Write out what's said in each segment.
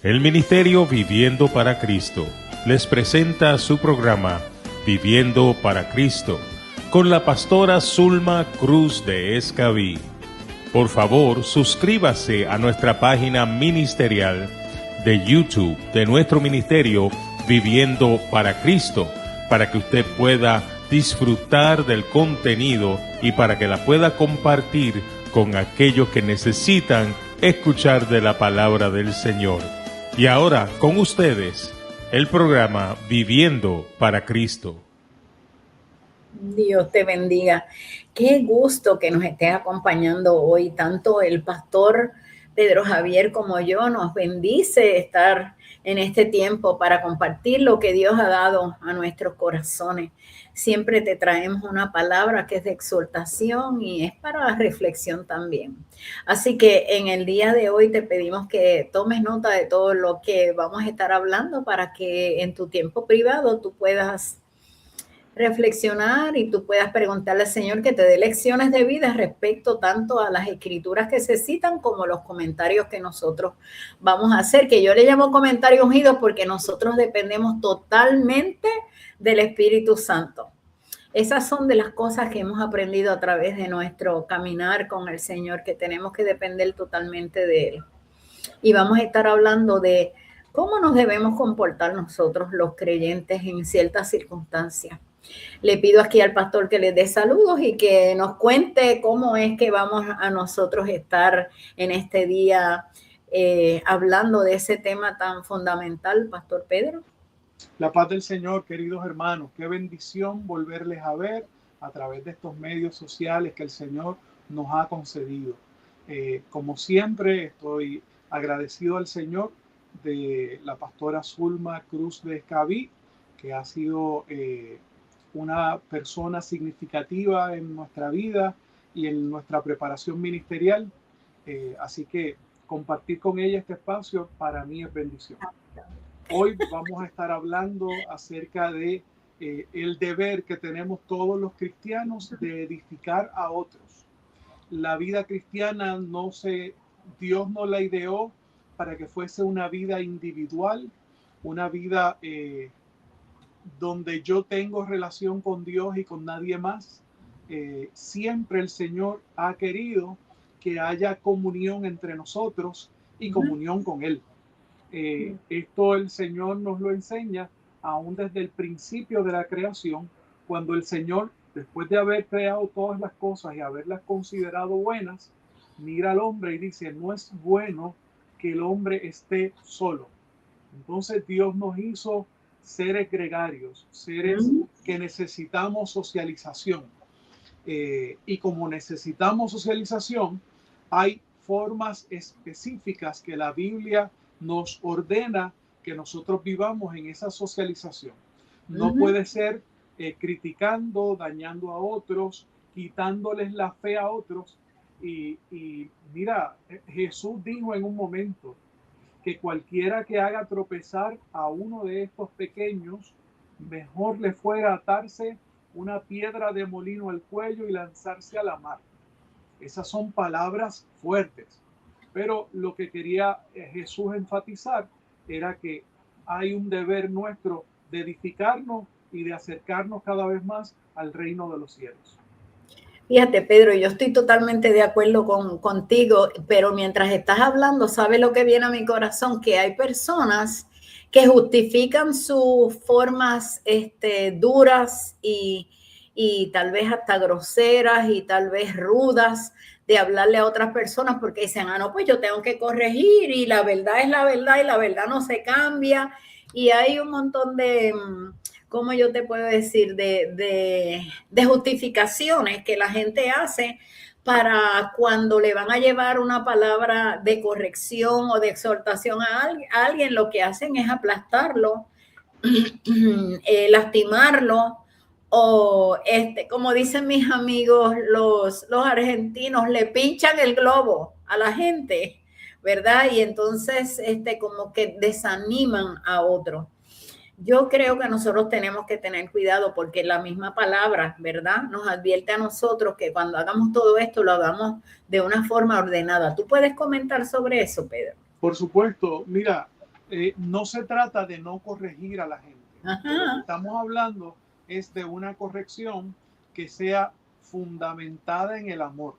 El Ministerio Viviendo para Cristo les presenta su programa Viviendo para Cristo con la pastora Zulma Cruz de Escabí. Por favor, suscríbase a nuestra página ministerial de YouTube de nuestro ministerio Viviendo para Cristo, para que usted pueda disfrutar del contenido y para que la pueda compartir con aquellos que necesitan escuchar de la palabra del Señor. Y ahora, con ustedes, el programa Viviendo para Cristo. Dios te bendiga. Qué gusto que nos estés acompañando hoy. Tanto el pastor Pedro Javier como yo nos bendice estar en este tiempo para compartir lo que Dios ha dado a nuestros corazones. Siempre te traemos una palabra que es de exhortación y es para reflexión también. Así que en el día de hoy te pedimos que tomes nota de todo lo que vamos a estar hablando para que en tu tiempo privado tú puedas reflexionar y tú puedas preguntarle al Señor que te dé lecciones de vida respecto tanto a las escrituras que se citan como los comentarios que nosotros vamos a hacer, que yo le llamo comentarios ungidos porque nosotros dependemos totalmente del Espíritu Santo. Esas son de las cosas que hemos aprendido a través de nuestro caminar con el Señor, que tenemos que depender totalmente de Él. Y vamos a estar hablando de cómo nos debemos comportar nosotros los creyentes en ciertas circunstancias. Le pido aquí al pastor que les dé saludos y que nos cuente cómo es que vamos a nosotros estar en este día hablando de ese tema tan fundamental, Pastor Pedro. La paz del Señor, queridos hermanos, qué bendición volverles a ver a través de estos medios sociales que el Señor nos ha concedido. Como siempre, estoy agradecido al Señor de la pastora Zulma Cruz de Escabí, que ha sido una persona significativa en nuestra vida y en nuestra preparación ministerial. Así que compartir con ella este espacio para mí es bendición. Hoy vamos a estar hablando acerca de el deber que tenemos todos los cristianos de edificar a otros. La vida cristiana Dios no la ideó para que fuese una vida individual, una vida donde yo tengo relación con Dios y con nadie más. Siempre el Señor ha querido que haya comunión entre nosotros y comunión con Él. Esto el Señor nos lo enseña aún desde el principio de la creación, cuando el Señor, después de haber creado todas las cosas y haberlas considerado buenas, mira al hombre y dice, no es bueno que el hombre esté solo. Entonces Dios nos hizo seres gregarios, seres que necesitamos socialización. Y como necesitamos socialización, hay formas específicas que la Biblia nos ordena que nosotros vivamos en esa socialización. No puede ser criticando, dañando a otros, quitándoles la fe a otros. Y mira, Jesús dijo en un momento que cualquiera que haga tropezar a uno de estos pequeños, mejor le fuera atarse una piedra de molino al cuello y lanzarse a la mar. Esas son palabras fuertes, pero lo que quería Jesús enfatizar era que hay un deber nuestro de edificarnos y de acercarnos cada vez más al reino de los cielos. Fíjate, Pedro, yo estoy totalmente de acuerdo contigo, pero mientras estás hablando, ¿sabes lo que viene a mi corazón? Que hay personas que justifican sus formas duras y tal vez hasta groseras y tal vez rudas de hablarle a otras personas porque dicen, no, pues yo tengo que corregir y la verdad es la verdad y la verdad no se cambia. Y hay un montón de... ¿cómo yo te puedo decir? De justificaciones que la gente hace para cuando le van a llevar una palabra de corrección o de exhortación a alguien, lo que hacen es aplastarlo, lastimarlo, o como dicen mis amigos los argentinos, le pinchan el globo a la gente, ¿verdad? Y entonces como que desaniman a otro. Yo creo que nosotros tenemos que tener cuidado porque la misma palabra, ¿verdad? Nos advierte a nosotros que cuando hagamos todo esto lo hagamos de una forma ordenada. ¿Tú puedes comentar sobre eso, Pedro? Por supuesto, mira, no se trata de no corregir a la gente. Lo que estamos hablando es de una corrección que sea fundamentada en el amor.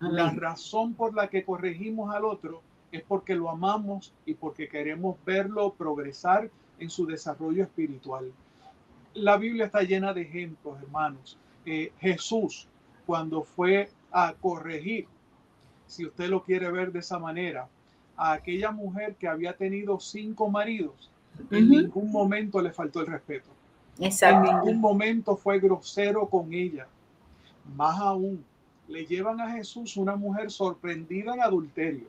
Amén. La razón por la que corregimos al otro es porque lo amamos y porque queremos verlo progresar en su desarrollo espiritual. La Biblia está llena de ejemplos, hermanos. Jesús, cuando fue a corregir, si usted lo quiere ver de esa manera, a aquella mujer que había tenido 5 maridos, en ningún momento le faltó el respeto. Exacto. En ningún momento fue grosero con ella. Más aún, le llevan a Jesús una mujer sorprendida en adulterio.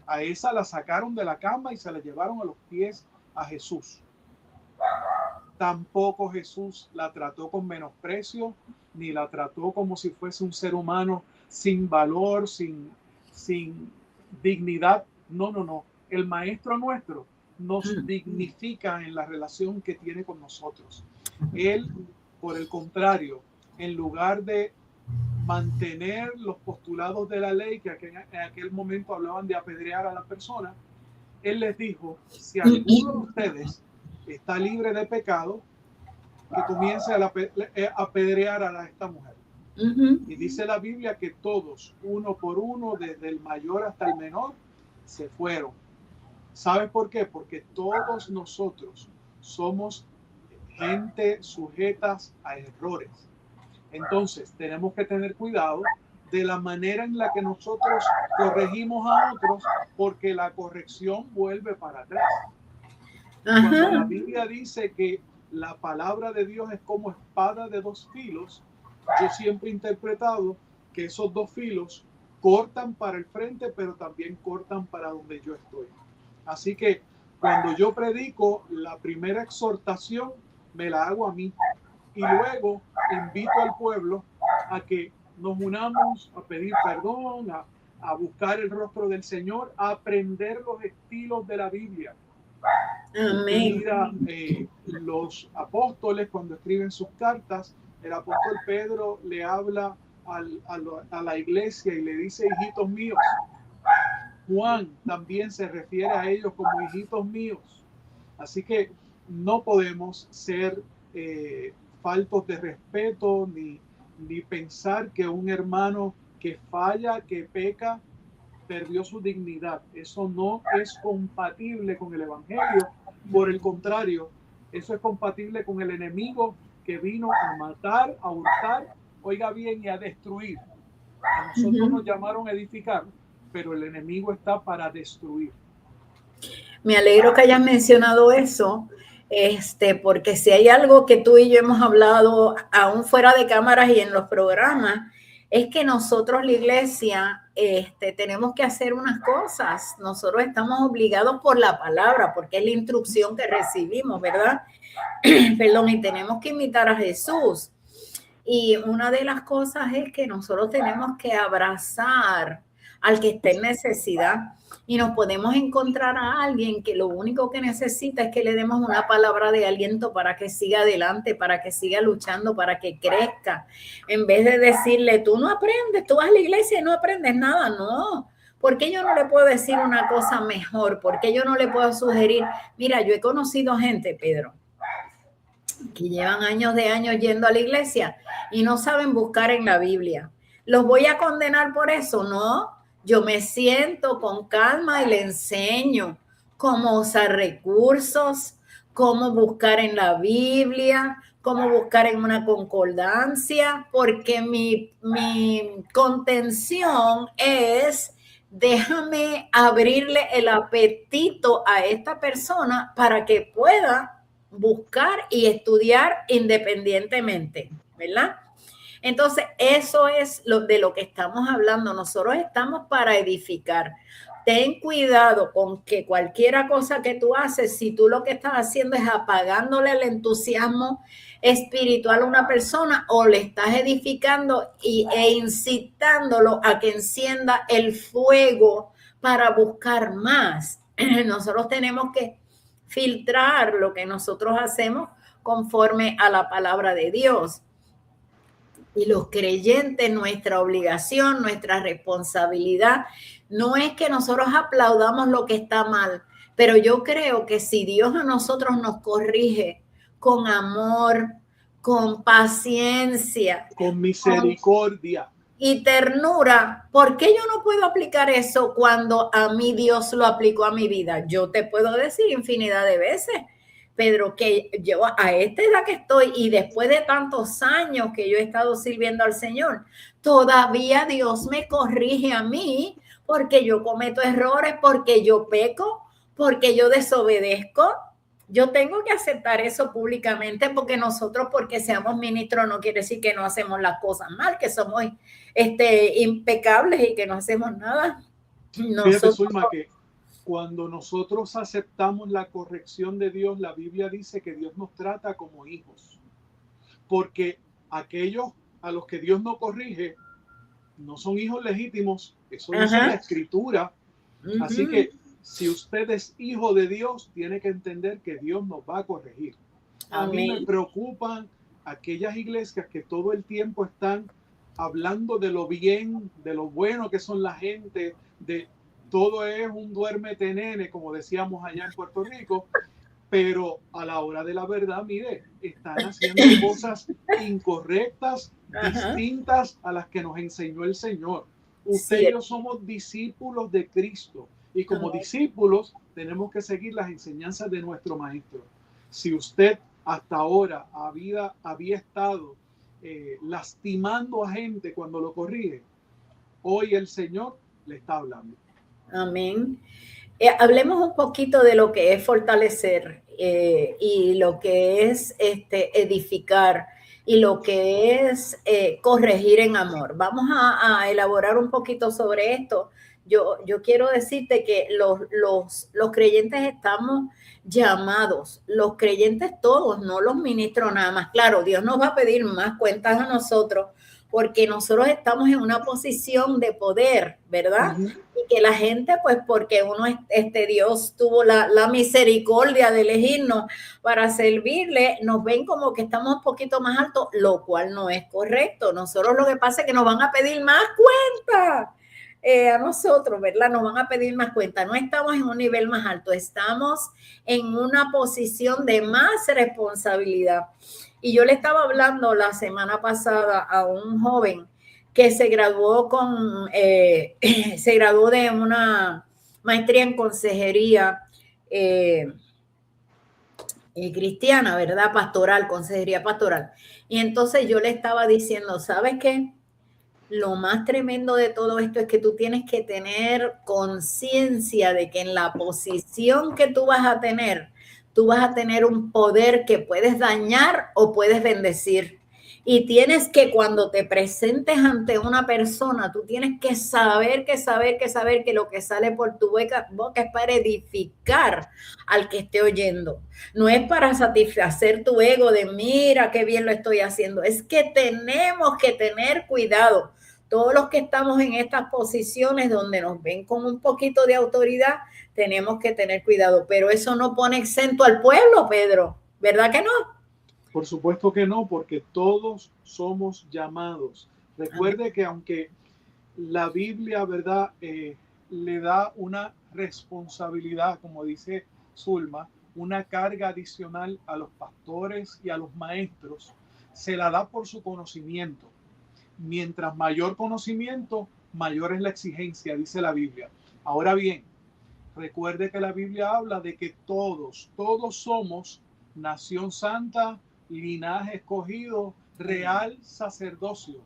A esa la sacaron de la cama y se la llevaron a los pies a Jesús. Tampoco Jesús la trató con menosprecio, ni la trató como si fuese un ser humano sin valor, sin dignidad. No, no, no. El Maestro nuestro nos dignifica en la relación que tiene con nosotros. Él, por el contrario, en lugar de mantener los postulados de la ley que en aquel momento hablaban de apedrear a la persona, él les dijo: si alguno de ustedes está libre de pecado, que comience a apedrear a esta mujer. Y dice la Biblia que todos, uno por uno, desde el mayor hasta el menor, se fueron. ¿Sabes por qué? Porque todos nosotros somos gente sujetas a errores. Entonces, tenemos que tener cuidado de la manera en la que nosotros corregimos a otros, porque la corrección vuelve para atrás. Cuando la Biblia dice que la palabra de Dios es como espada de 2 filos, yo siempre he interpretado que esos 2 filos cortan para el frente, pero también cortan para donde yo estoy. Así que cuando yo predico, la primera exhortación me la hago a mí y luego invito al pueblo a que nos unamos a pedir perdón, a buscar el rostro del Señor, a aprender los estilos de la Biblia. Amén. Mira, los apóstoles, cuando escriben sus cartas, el apóstol Pedro le habla a la iglesia y le dice: hijitos míos. Juan también se refiere a ellos como hijitos míos. Así que no podemos ser faltos de respeto ni pensar que un hermano que falla, que peca, perdió su dignidad. Eso no es compatible con el Evangelio. Por el contrario, eso es compatible con el enemigo que vino a matar, a hurtar, oiga bien, y a destruir. A nosotros nos llamaron a edificar, pero el enemigo está para destruir. Me alegro que hayas mencionado eso, porque si hay algo que tú y yo hemos hablado aún fuera de cámaras y en los programas, es que nosotros, la iglesia, tenemos que hacer unas cosas. Nosotros estamos obligados por la palabra, porque es la instrucción que recibimos, ¿verdad? Perdón, y tenemos que imitar a Jesús. Y una de las cosas es que nosotros tenemos que abrazar al que esté en necesidad, y nos podemos encontrar a alguien que lo único que necesita es que le demos una palabra de aliento para que siga adelante, para que siga luchando, para que crezca, en vez de decirle: tú no aprendes, tú vas a la iglesia y no aprendes nada. No, ¿por qué yo no le puedo decir una cosa mejor? ¿Por qué yo no le puedo sugerir? Mira, yo he conocido gente, Pedro, que llevan años yendo a la iglesia y no saben buscar en la Biblia. ¿Los voy a condenar por eso? No. Yo me siento con calma y le enseño cómo usar recursos, cómo buscar en la Biblia, cómo buscar en una concordancia, porque mi contención es: déjame abrirle el apetito a esta persona para que pueda buscar y estudiar independientemente, ¿verdad? Entonces, eso es de lo que estamos hablando. Nosotros estamos para edificar. Ten cuidado con que cualquier cosa que tú haces, si tú lo que estás haciendo es apagándole el entusiasmo espiritual a una persona, o le estás edificando e incitándolo a que encienda el fuego para buscar más. Nosotros tenemos que filtrar lo que nosotros hacemos conforme a la palabra de Dios. Y los creyentes, nuestra obligación, nuestra responsabilidad, no es que nosotros aplaudamos lo que está mal, Pero yo creo que si Dios a nosotros nos corrige con amor, con paciencia, con misericordia y ternura, ¿por qué yo no puedo aplicar eso cuando a mí Dios lo aplicó a mi vida? Yo te puedo decir infinidad de veces, Pedro, que yo a esta edad que estoy y después de tantos años que yo he estado sirviendo al Señor, todavía Dios me corrige a mí porque yo cometo errores, porque yo peco, porque yo desobedezco. Yo tengo que aceptar eso públicamente porque nosotros, porque seamos ministros, no quiere decir que no hacemos las cosas mal, que somos impecables y que no hacemos nada. Fíjate, Zulma, que cuando nosotros aceptamos la corrección de Dios, la Biblia dice que Dios nos trata como hijos. Porque aquellos a los que Dios no corrige no son hijos legítimos. Eso dice la Escritura. Así que si usted es hijo de Dios, tiene que entender que Dios nos va a corregir. A mí me preocupan aquellas iglesias que todo el tiempo están hablando de lo bien, de lo bueno que son la gente, de todo es un duérmete nene, como decíamos allá en Puerto Rico, pero a la hora de la verdad, mire, están haciendo cosas incorrectas, distintas a las que nos enseñó el Señor. Usted y yo somos discípulos de Cristo y como discípulos tenemos que seguir las enseñanzas de nuestro Maestro. Si usted hasta ahora había estado lastimando a gente cuando lo corrige, hoy el Señor le está hablando. Amén. Hablemos un poquito de lo que es fortalecer y lo que es edificar y lo que es corregir en amor. Vamos a elaborar un poquito sobre esto. Yo quiero decirte que los creyentes estamos llamados, los creyentes todos, no los ministros nada más. Claro, Dios nos va a pedir más cuentas a nosotros porque nosotros estamos en una posición de poder, ¿verdad? Y que la gente, pues porque Dios tuvo la misericordia de elegirnos para servirle, nos ven como que estamos un poquito más altos, lo cual no es correcto. Nosotros lo que pasa es que nos van a pedir más cuentas. A nosotros, ¿verdad? Nos van a pedir más cuenta. No estamos en un nivel más alto, estamos en una posición de más responsabilidad. Y yo le estaba hablando la semana pasada a un joven que se graduó de una maestría en consejería cristiana, ¿verdad? Pastoral, consejería pastoral. Y entonces yo le estaba diciendo, ¿sabes qué? Lo más tremendo de todo esto es que tú tienes que tener conciencia de que en la posición que tú vas a tener un poder que puedes dañar o puedes bendecir. Y tienes que, cuando te presentes ante una persona, tú tienes que saber que lo que sale por tu boca es para edificar al que esté oyendo. No es para satisfacer tu ego de mira qué bien lo estoy haciendo. Es que tenemos que tener cuidado. Todos los que estamos en estas posiciones donde nos ven con un poquito de autoridad, tenemos que tener cuidado. Pero eso no pone exento al pueblo, Pedro. ¿Verdad que no? Por supuesto que no, porque todos somos llamados. Recuerde que aunque la Biblia, ¿verdad?, le da una responsabilidad, como dice Zulma, una carga adicional a los pastores y a los maestros, se la da por su conocimiento. Mientras mayor conocimiento, mayor es la exigencia, dice la Biblia. Ahora bien, recuerde que la Biblia habla de que todos somos nación santa, linaje escogido, real sacerdocio,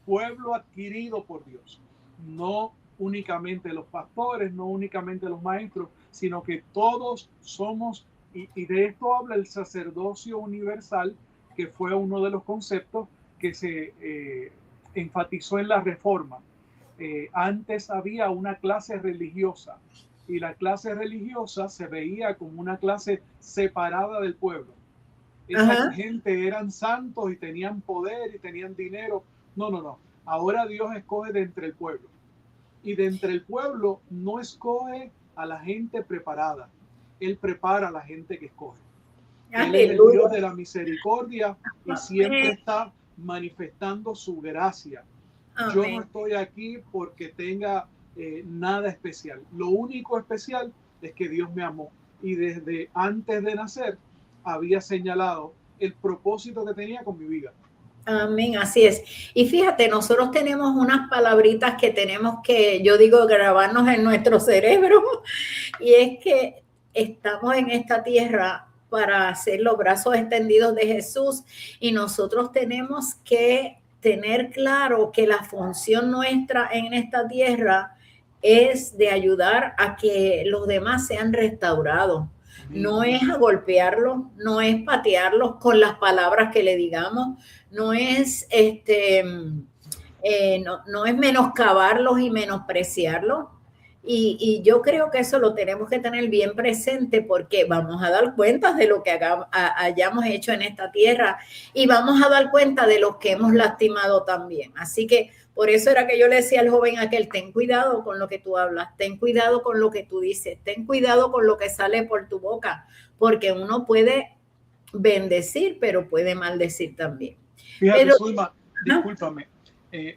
pueblo adquirido por Dios. No únicamente los pastores, no únicamente los maestros, sino que todos somos, y de esto habla el sacerdocio universal, que fue uno de los conceptos que se enfatizó en la Reforma. Antes había una clase religiosa y la clase religiosa se veía como una clase separada del pueblo. Esa gente eran santos y tenían poder y tenían dinero. No. Ahora Dios escoge de entre el pueblo. Y de entre el pueblo no escoge a la gente preparada. Él prepara a la gente que escoge. Él es el Dios de la misericordia y siempre está manifestando su gracia. Amén. Yo no estoy aquí porque tenga nada especial. Lo único especial es que Dios me amó y desde antes de nacer había señalado el propósito que tenía con mi vida. Amén, así es. Y fíjate, nosotros tenemos unas palabritas que tenemos que, yo digo, grabarnos en nuestro cerebro, y es que estamos en esta tierra para hacer los brazos extendidos de Jesús, y nosotros tenemos que tener claro que la función nuestra en esta tierra es de ayudar a que los demás sean restaurados. No es a golpearlos, no es patearlos con las palabras que le digamos, no es no es menoscabarlos y menospreciarlos. Y yo creo que eso lo tenemos que tener bien presente, porque vamos a dar cuenta de lo que hayamos hecho en esta tierra, y vamos a dar cuenta de los que hemos lastimado también. Así que por eso era que yo le decía al joven aquel: ten cuidado con lo que tú hablas, ten cuidado con lo que tú dices, ten cuidado con lo que sale por tu boca, porque uno puede bendecir, pero puede maldecir también. Fíjate, Pero, Zulma, discúlpame.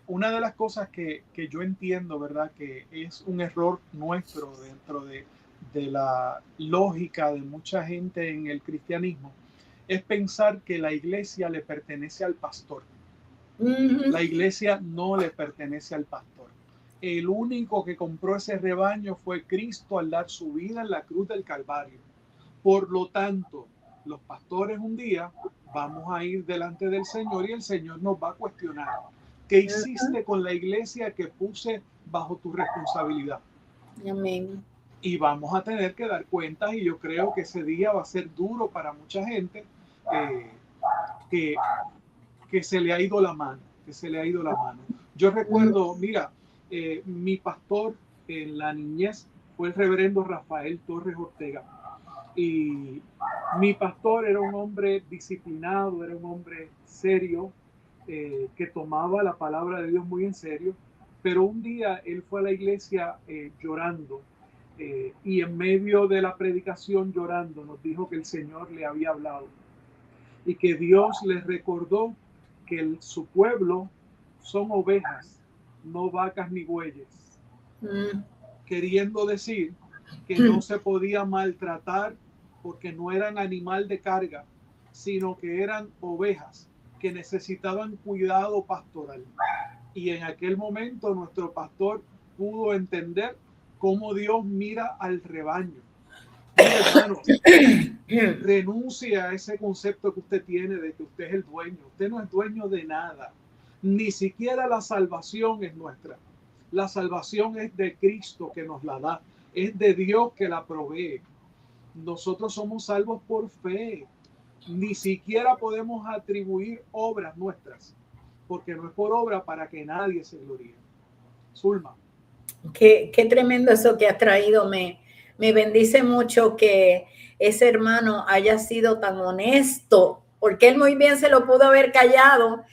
Una de las cosas que yo entiendo, ¿verdad?, que es un error nuestro dentro de la lógica de mucha gente en el cristianismo, es pensar que la iglesia le pertenece al pastor. La iglesia no le pertenece al pastor. El único que compró ese rebaño fue Cristo al dar su vida en la cruz del Calvario. Por lo tanto, los pastores un día vamos a ir delante del Señor y el Señor nos va a cuestionar: ¿qué hiciste con la iglesia que puse bajo tu responsabilidad? Amén. Y vamos a tener que dar cuentas, y yo creo que ese día va a ser duro para mucha gente que se le ha ido la mano, Yo recuerdo, mira, mi pastor en la niñez fue el reverendo Rafael Torres Ortega. Y mi pastor era un hombre disciplinado, era un hombre serio, que tomaba la palabra de Dios muy en serio. Pero un día él fue a la iglesia llorando, y en medio de la predicación, llorando, nos dijo que el Señor le había hablado y que Dios les recordó que su pueblo son ovejas, no vacas ni bueyes. Queriendo decir que no se podía maltratar, porque no eran animal de carga, sino que eran ovejas que necesitaban cuidado pastoral. Y en aquel momento nuestro pastor pudo entender cómo Dios mira al rebaño. Mire, hermano, renuncie a ese concepto que usted tiene de que usted es el dueño. Usted no es dueño de nada. Ni siquiera la salvación es nuestra. La salvación es de Cristo, que nos la da. Es de Dios que la provee. Nosotros somos salvos por fe. Ni siquiera podemos atribuir obras nuestras, porque no es por obra para que nadie se gloríe. Zulma. Qué tremendo eso que has traído. Me bendice mucho que ese hermano haya sido tan honesto, porque él muy bien se lo pudo haber callado,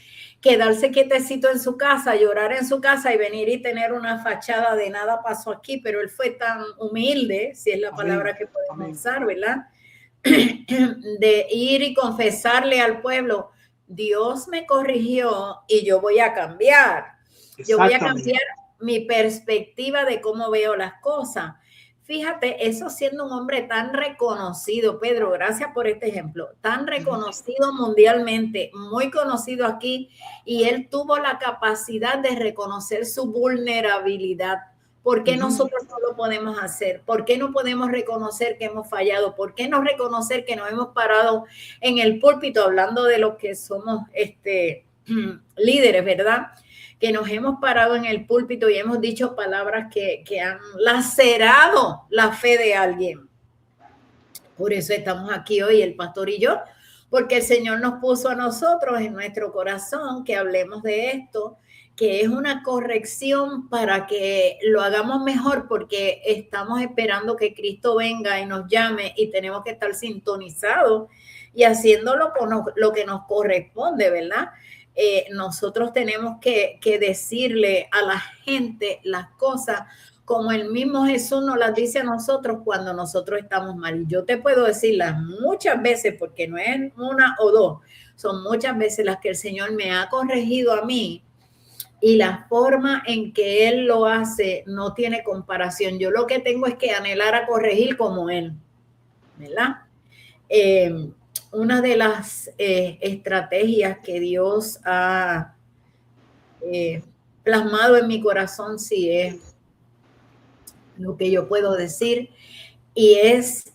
quedarse quietecito en su casa, llorar en su casa y venir y tener una fachada de nada pasó aquí, pero él fue tan humilde, si es la palabra que podemos usar, ¿verdad? De ir y confesarle al pueblo: Dios me corrigió y yo voy a cambiar. Yo voy a cambiar mi perspectiva de cómo veo las cosas. Fíjate, eso siendo un hombre tan reconocido, Pedro, gracias por este ejemplo, tan reconocido mundialmente, muy conocido aquí, y él tuvo la capacidad de reconocer su vulnerabilidad. ¿Por qué nosotros no lo podemos hacer? ¿Por qué no podemos reconocer que hemos fallado? ¿Por qué no reconocer que nos hemos parado en el púlpito, hablando de los que somos líderes, ¿verdad? Que nos hemos parado en el púlpito y hemos dicho palabras que han lacerado la fe de alguien. Por eso estamos aquí hoy, el pastor y yo, porque el Señor nos puso a nosotros en nuestro corazón que hablemos de esto, que es una corrección para que lo hagamos mejor, porque estamos esperando que Cristo venga y nos llame, y tenemos que estar sintonizados y haciéndolo con lo que nos corresponde, ¿verdad? Nosotros tenemos que decirle a la gente las cosas como el mismo Jesús nos las dice a nosotros cuando nosotros estamos mal. Y yo te puedo decirlas muchas veces, porque no es una o dos, son muchas veces las que el Señor me ha corregido a mí, y la forma en que Él lo hace no tiene comparación. Yo lo que tengo es que anhelar a corregir como Él, ¿verdad? Una de las estrategias que Dios ha plasmado en mi corazón, sí es lo que yo puedo decir, y es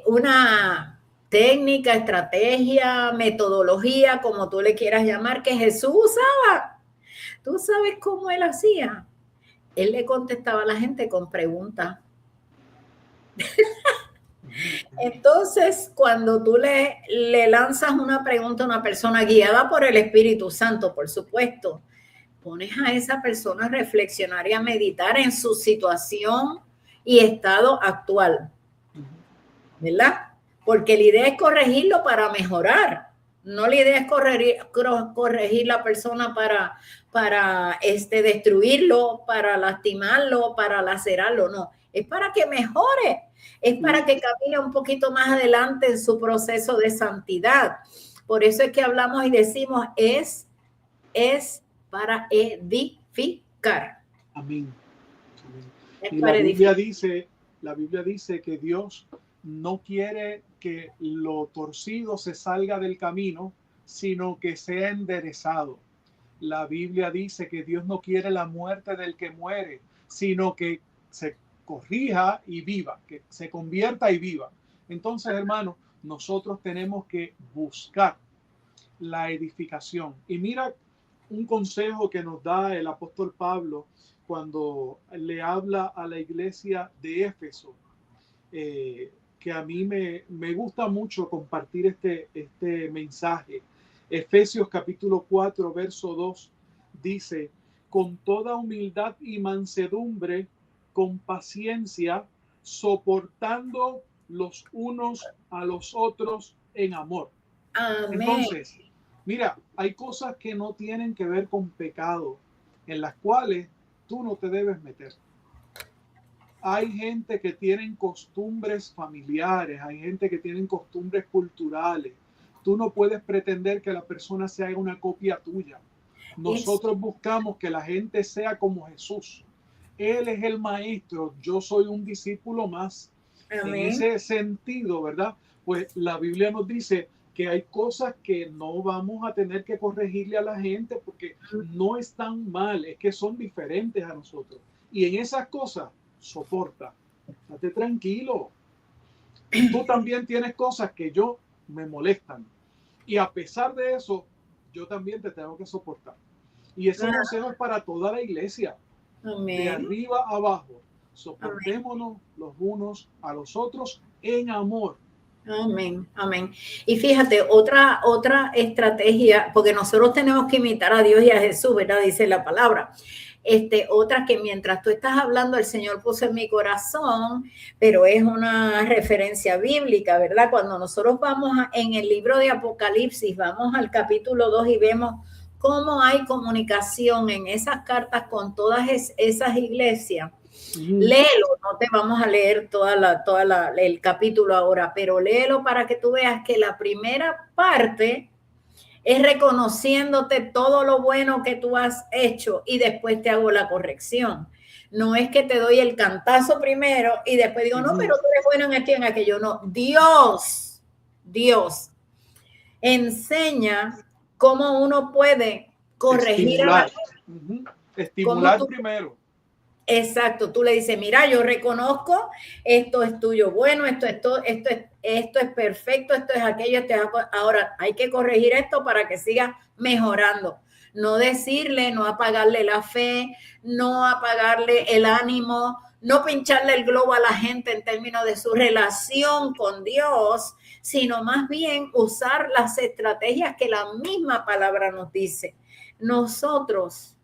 una técnica, estrategia, metodología, como tú le quieras llamar, que Jesús usaba. ¿Tú sabes cómo Él hacía? Él le contestaba a la gente con preguntas. Entonces, cuando tú le lanzas una pregunta a una persona guiada por el Espíritu Santo, por supuesto, pones a esa persona a reflexionar y a meditar en su situación y estado actual, ¿verdad? Porque la idea es corregirlo para mejorar. No la idea es corregir la persona para destruirlo, para lastimarlo, para lacerarlo. No, es para que mejore. Es para que camine un poquito más adelante en su proceso de santidad. Por eso es que hablamos y decimos, es para edificar. Amén. Amén. Y la Biblia dice que Dios no quiere que lo torcido se salga del camino, sino que sea enderezado. La Biblia dice que Dios no quiere la muerte del que muere, sino que se corrija y viva, que se convierta y viva. Entonces, hermanos, nosotros tenemos que buscar la edificación. Y mira un consejo que nos da el apóstol Pablo cuando le habla a la iglesia de Éfeso, que a mí me gusta mucho compartir este mensaje. Efesios capítulo 4, verso 2 dice: con toda humildad y mansedumbre, con paciencia, soportando los unos a los otros en amor. Amén. Entonces, mira, hay cosas que no tienen que ver con pecado, en las cuales tú no te debes meter. Hay gente que tienen costumbres familiares, hay gente que tienen costumbres culturales. Tú no puedes pretender que la persona se haga una copia tuya. Nosotros buscamos que la gente sea como Jesús. Él es el maestro, yo soy un discípulo más. Amén. En ese sentido, ¿verdad? Pues la Biblia nos dice que hay cosas que no vamos a tener que corregirle a la gente porque no están mal, es que son diferentes a nosotros. Y en esas cosas, soporta, estate tranquilo. Tú también tienes cosas que me molestan. Y a pesar de eso, yo también te tengo que soportar. Y ese consejo es para toda la iglesia. Amén. De arriba a abajo. Soportémonos los unos a los otros en amor. Amén, amén. Y fíjate, otra estrategia, porque nosotros tenemos que imitar a Dios y a Jesús, ¿verdad? Dice la palabra. Otra que mientras tú estás hablando, el Señor puso en mi corazón, pero es una referencia bíblica, ¿verdad? Cuando nosotros vamos en el libro de Apocalipsis, vamos al capítulo 2 y vemos cómo hay comunicación en esas cartas con todas esas iglesias. Léelo, no te vamos a leer el capítulo ahora, pero léelo para que tú veas que la primera parte es reconociéndote todo lo bueno que tú has hecho y después te hago la corrección. No es que te doy el cantazo primero y después digo, no, pero tú eres bueno en esto y en aquello. No, Dios enseña cómo uno puede corregir estimular primero. Exacto, tú le dices, mira, yo reconozco, esto es tuyo bueno, esto es perfecto, esto es aquello, ahora hay que corregir esto para que siga mejorando. No decirle, no apagarle la fe, no apagarle el ánimo, no pincharle el globo a la gente en términos de su relación con Dios, sino más bien usar las estrategias que la misma palabra nos dice. Nosotros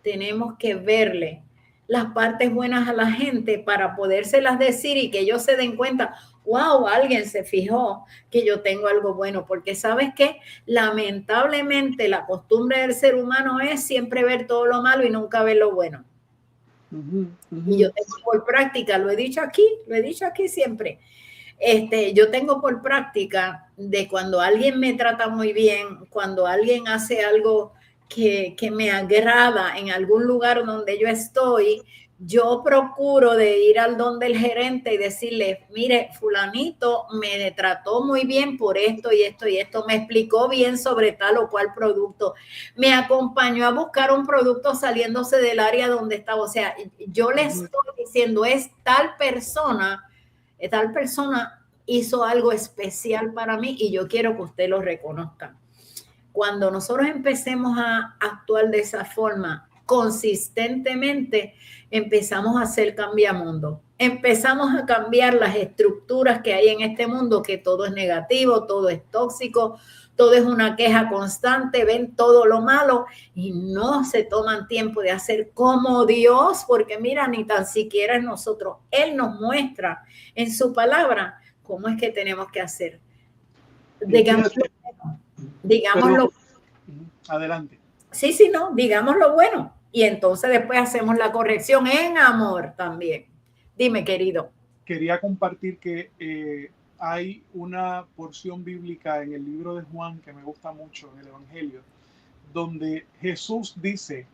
tenemos que verle las partes buenas a la gente para podérselas decir y que ellos se den cuenta, wow, alguien se fijó que yo tengo algo bueno, porque ¿sabes qué? Lamentablemente la costumbre del ser humano es siempre ver todo lo malo y nunca ver lo bueno. Y yo tengo por práctica, lo he dicho aquí siempre, yo tengo por práctica de cuando alguien me trata muy bien, cuando alguien hace algo que me agrada en algún lugar donde yo estoy, yo procuro de ir al don del gerente y decirle, mire, fulanito me trató muy bien por esto y esto y esto, me explicó bien sobre tal o cual producto, me acompañó a buscar un producto saliéndose del área donde estaba. O sea, yo le estoy diciendo, tal persona hizo algo especial para mí y yo quiero que usted lo reconozca. Cuando nosotros empecemos a actuar de esa forma consistentemente, empezamos a hacer cambiamundo. Empezamos a cambiar las estructuras que hay en este mundo, que todo es negativo, todo es tóxico, todo es una queja constante, ven todo lo malo y no se toman tiempo de hacer como Dios, porque mira, ni tan siquiera en nosotros. Él nos muestra en su palabra cómo es que tenemos que hacer. Digámoslo. Adelante. Sí, no, digamos lo bueno. Y entonces después hacemos la corrección en amor también. Dime, querido. Quería compartir que hay una porción bíblica en el libro de Juan que me gusta mucho, en el Evangelio, donde Jesús dice,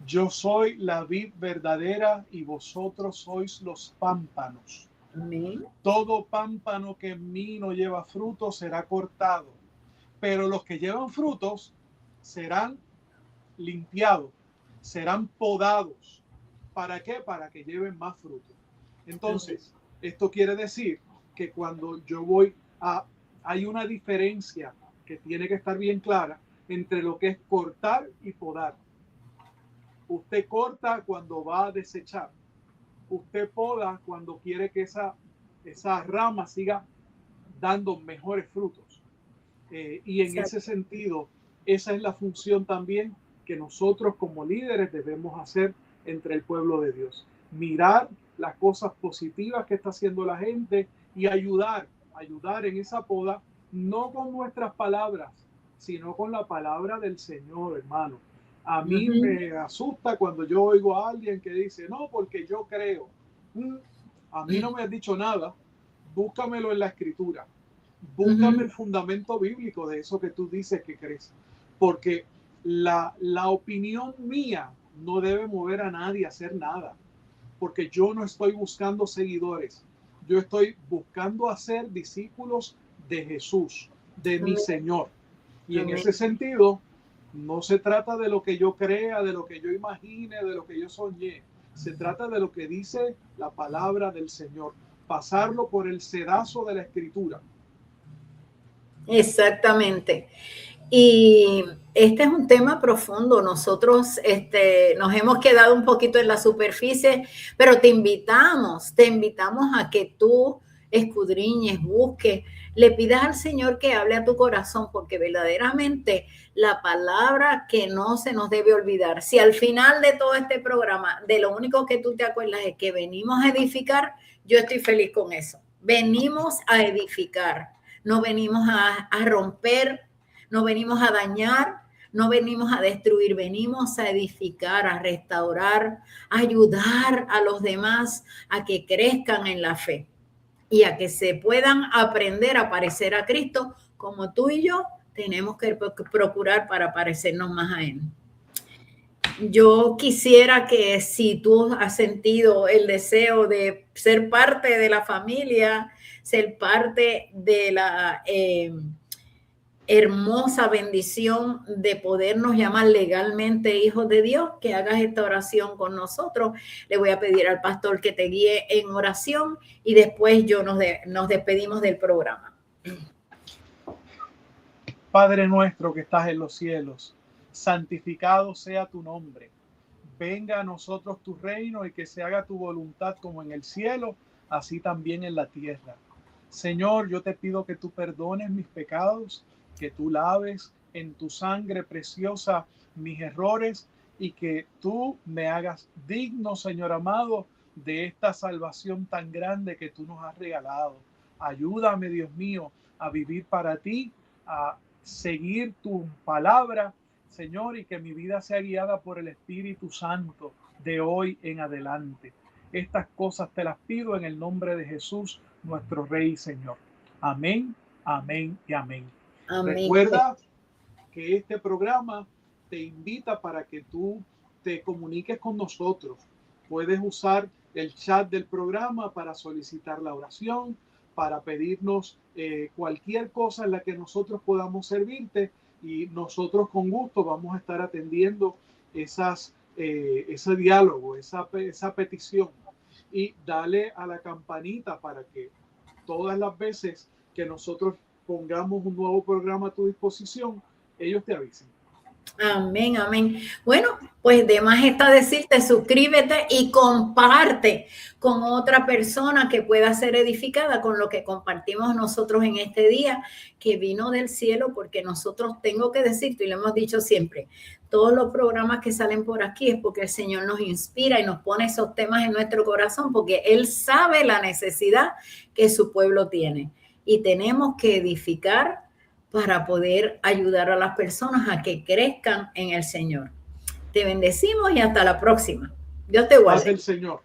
yo soy la vid verdadera y vosotros sois los pámpanos. Amén. Todo pámpano que en mí no lleva fruto será cortado, pero los que llevan frutos serán limpiados, serán podados. ¿Para qué? Para que lleven más fruto. Entonces, esto quiere decir que cuando yo hay una diferencia que tiene que estar bien clara entre lo que es cortar y podar. Usted corta cuando va a desechar. Usted poda cuando quiere que esa rama siga dando mejores frutos. Y en ese sentido, esa es la función también que nosotros como líderes debemos hacer entre el pueblo de Dios. Mirar las cosas positivas que está haciendo la gente y ayudar en esa poda, no con nuestras palabras, sino con la palabra del Señor, hermano. A mí me asusta cuando yo oigo a alguien que dice, no, porque yo creo. A mí no me has dicho nada, búscamelo en la Escritura. Búscame el fundamento bíblico de eso que tú dices que crees. Porque la opinión mía no debe mover a nadie a hacer nada. Porque yo no estoy buscando seguidores. Yo estoy buscando hacer discípulos de Jesús, de mi Señor. Y en ese sentido, no se trata de lo que yo crea, de lo que yo imagine, de lo que yo soñé. Se trata de lo que dice la palabra del Señor. Pasarlo por el sedazo de la Escritura. Exactamente. Y este es un tema profundo. Nosotros nos hemos quedado un poquito en la superficie, pero te invitamos a que tú escudriñes, busques, le pidas al Señor que hable a tu corazón, porque verdaderamente la palabra que no se nos debe olvidar. Si al final de todo este programa, de lo único que tú te acuerdas es que venimos a edificar, yo estoy feliz con eso. Venimos a edificar, no venimos a romper, no venimos a dañar, no venimos a destruir, venimos a edificar, a restaurar, a ayudar a los demás a que crezcan en la fe y a que se puedan aprender a parecer a Cristo, como tú y yo tenemos que procurar para parecernos más a Él. Yo quisiera que si tú has sentido el deseo de ser parte de la familia, ser parte de la hermosa bendición de podernos llamar legalmente hijos de Dios, que hagas esta oración con nosotros. Le voy a pedir al pastor que te guíe en oración y después nos despedimos del programa. Padre nuestro que estás en los cielos, santificado sea tu nombre. Venga a nosotros tu reino y que se haga tu voluntad como en el cielo, así también en la tierra. Señor, yo te pido que tú perdones mis pecados, que tú laves en tu sangre preciosa mis errores y que tú me hagas digno, Señor amado, de esta salvación tan grande que tú nos has regalado. Ayúdame, Dios mío, a vivir para ti, a seguir tu palabra, Señor, y que mi vida sea guiada por el Espíritu Santo de hoy en adelante. Estas cosas te las pido en el nombre de Jesús, nuestro Rey y Señor. Amén, amén y amén. Amén. Recuerda que este programa te invita para que tú te comuniques con nosotros. Puedes usar el chat del programa para solicitar la oración, para pedirnos cualquier cosa en la que nosotros podamos servirte, y nosotros con gusto vamos a estar atendiendo ese diálogo, esa petición. Y dale a la campanita para que todas las veces que nosotros pongamos un nuevo programa a tu disposición, ellos te avisen. Amén, amén. Bueno, pues de más está decirte, suscríbete y comparte con otra persona que pueda ser edificada con lo que compartimos nosotros en este día, que vino del cielo, porque nosotros, tengo que decirte, y lo hemos dicho siempre, todos los programas que salen por aquí es porque el Señor nos inspira y nos pone esos temas en nuestro corazón, porque Él sabe la necesidad que su pueblo tiene. Y tenemos que edificar para poder ayudar a las personas a que crezcan en el Señor. Te bendecimos y hasta la próxima. Dios te guarde. Paz del Señor.